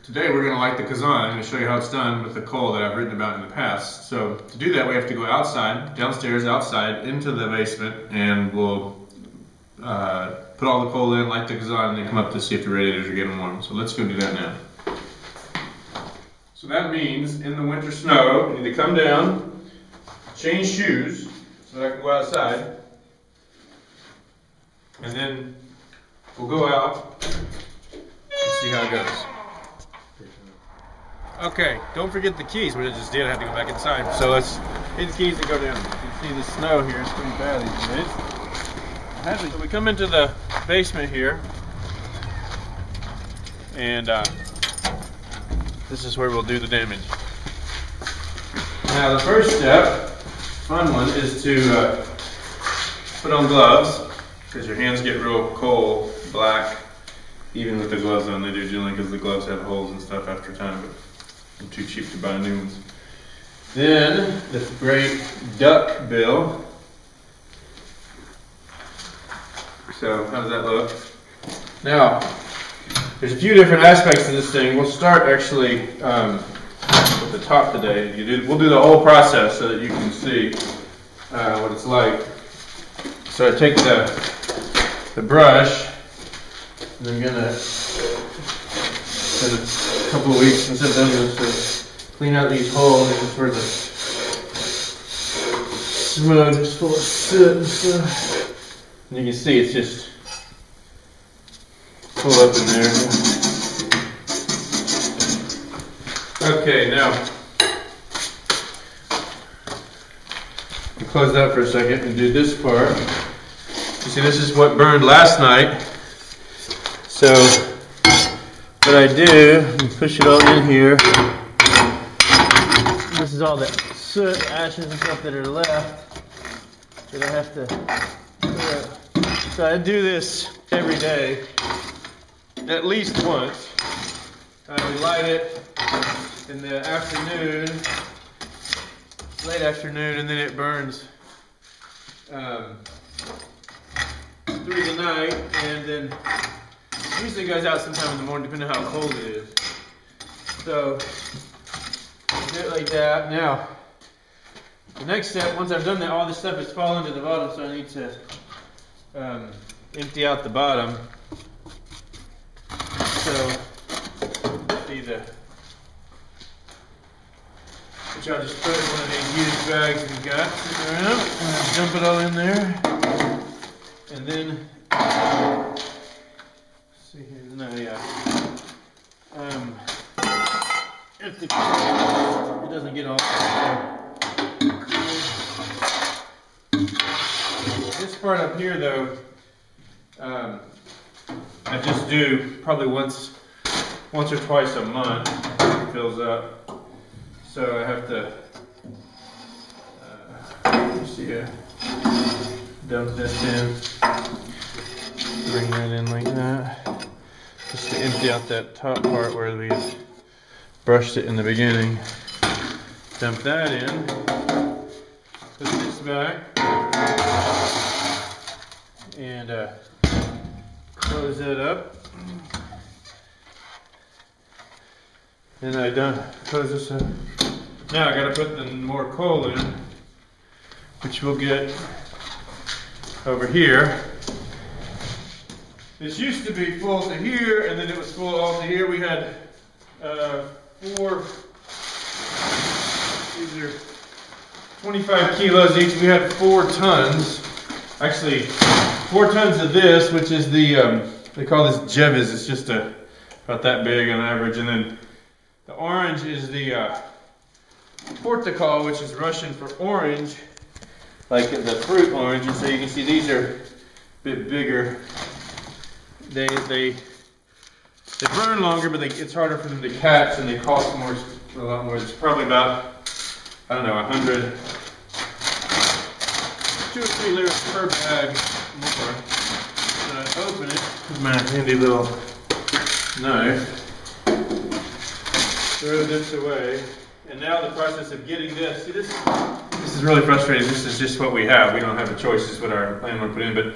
Today we're going to light the kazan. I'm going to show you how it's done with the coal that I've written about in the past. So to do that we have to go outside, downstairs, outside, into the basement, and we'll put all the coal in, light the kazan, and then come up to see if the radiators are getting warm. So let's go do that now. So that means in the winter snow, you need to come down, change shoes so that I can go outside, and then we'll go out and see how it goes. Okay, don't forget the keys. We just did have to go back inside. So let's hit the keys and go down. You can see the snow here is pretty bad these days. So we come into the basement here, and this is where we'll do the damage. Now the first step, fun one, is to put on gloves, because your hands get real cold, black, even with the gloves on. They do generally because the gloves have holes and stuff after time, but I'm too cheap to buy new ones. Then the great duck bill. So how does that look? Now, there's a few different aspects to this thing. We'll start actually with the top today. We'll do the whole process so that you can see what it's like. So I take the brush, and I'm gonna spend a couple of weeks since I've done this to clean out these holes. This is where the smudge is full of soot and stuff. And you can see it's just full up in there. Okay, now we close that for a second and do this part. You see, this is what burned last night. So what I do, you push it all in here. This is all the soot, ashes, and stuff that are left that I have to. So I do this every day, at least once. We light it in the afternoon, late afternoon, and then it burns through the night, and then usually goes out sometime in the morning, depending on how cold it is. So do it like that. Now, the next step, once I've done that, all this stuff is falling to the bottom, so I need to empty out the bottom. So, see which I'll just put in one of these used bags we've got sitting around, and dump it all in there, and then see here, no, yeah. If it doesn't get off. This part up here, though, I just do probably once or twice a month. It fills up, so I have to. Dump this in, bring that in like that, just to empty out that top part where we brushed it in the beginning. Dump that in, put this back, and close that up. And I done close this up. Now I gotta put the more coal in, which we'll get over here. This used to be full to here, and then it was full all to here. We had four, these are 25 kilos each. We had 4 tons. Actually, 4 tons of this, which is the, they call this jeviz. It's just about that big on average. And then the orange is the portakal, which is Russian for orange, like the fruit orange. And so you can see these are a bit bigger. They burn longer, but it's harder for them to catch, and they cost a lot more. It's probably about, I don't know, 100, 2 or 3 liters per bag more. So I open it with my handy little knife, throw this away, and now the process of getting this. See, this is really frustrating. This is just what we have. We don't have a choice. This is what our landlord put in. But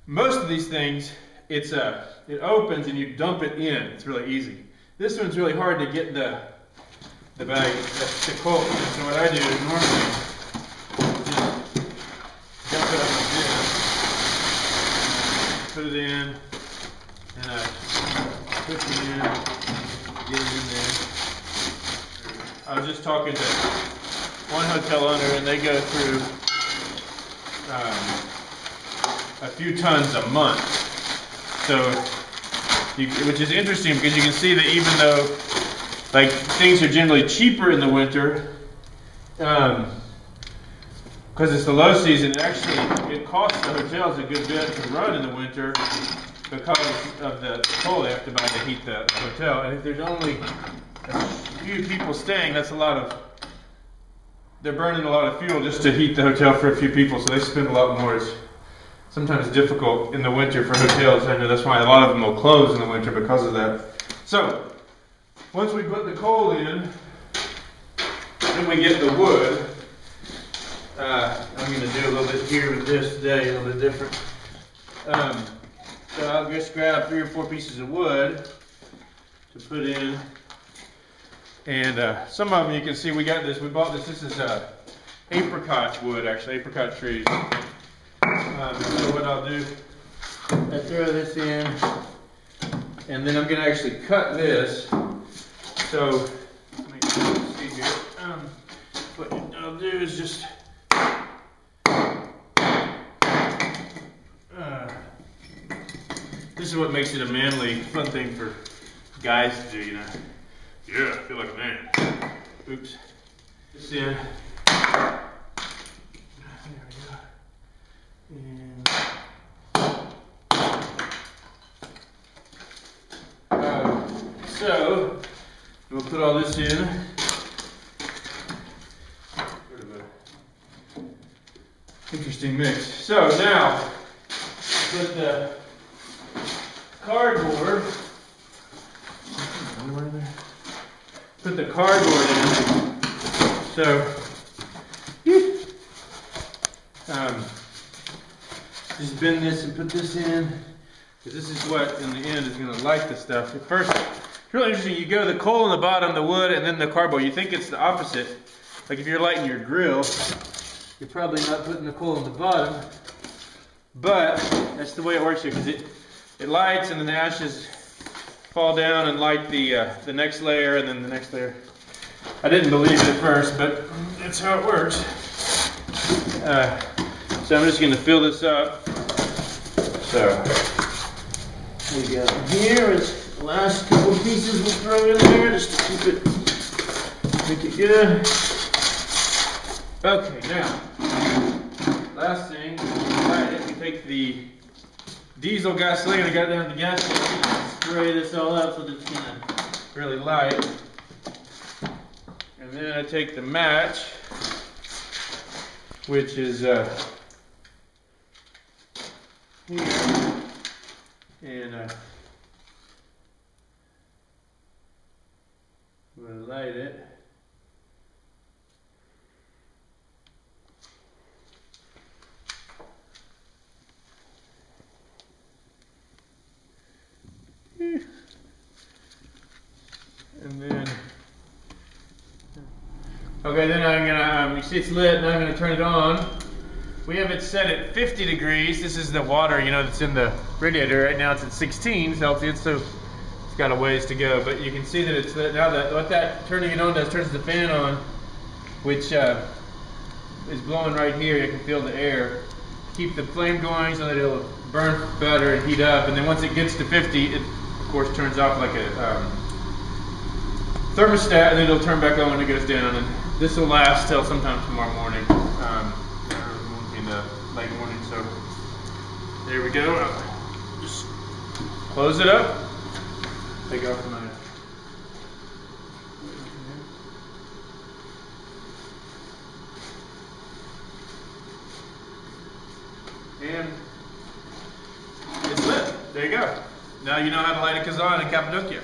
most of these things, it opens and you dump it in. It's really easy. This one's really hard to get the bag, the coal. So what I do is normally just dump it up like this, put it in, and I push it in, get it in there. I was just talking to one hotel owner, and they go through a few tons a month. So, which is interesting because you can see that even though like things are generally cheaper in the winter, because it's the low season, it costs the hotels a good bit to run in the winter because of the coal they have to buy to heat the hotel. And if there's only a few people staying, that's a lot of, they're burning a lot of fuel just to heat the hotel for a few people, so they spend a lot more. It's sometimes difficult in the winter for hotels. I know that's why a lot of them will close in the winter because of that. So, once we put the coal in, then we get the wood. I'm going to do a little bit here with this today, a little bit different. So I'll just grab 3 or 4 pieces of wood to put in. And some of them you can see we got this, we bought this, this is apricot wood actually, apricot trees. So what I'll do, I throw this in, and then I'm going to actually cut this. So, make sure you see here, what I'll do is just, this is what makes it a manly, fun thing for guys to do, you know. Yeah, I feel like a man. Oops. This in. There we go. And so we'll put all this in. Sort of a interesting mix. So now put the cardboard. Put the cardboard in. So just bend this and put this in, because this is what in the end is going to light the stuff. At first, it's really interesting. You go the coal on the bottom, the wood, and then the cardboard. You think it's the opposite. Like if you're lighting your grill, you're probably not putting the coal on the bottom, but that's the way it works here, because it lights and then the ashes fall down and light the next layer and then the next layer. I didn't believe it at first, but that's how it works. So I'm just going to fill this up. So we got here is the last couple pieces we'll throw in there just to keep it, make it good. Okay, now last thing, we take the diesel gasoline. I got it down at the gas station. Spray this all up so that it's gonna really light. And then I take the match, which is here, and I'm gonna light it. And then, okay, then I'm gonna, you see it's lit, and I'm gonna turn it on. We have it set at 50 degrees. This is the water, you know, that's in the radiator. Right now it's at 16 Celsius, so it's got a ways to go. But you can see that it's lit. Now that what that turning it on does, turns the fan on, which is blowing right here. You can feel the air. Keep the flame going so that it'll burn better and heat up. And then once it gets to 50, it of course turns off like a thermostat, and then it'll turn back on when it goes down, and this will last till sometime tomorrow morning, in the late morning. So there we go. Just close it up. Take off my and it's lit. There you go. Now you know how to light a kazan in Cappadocia.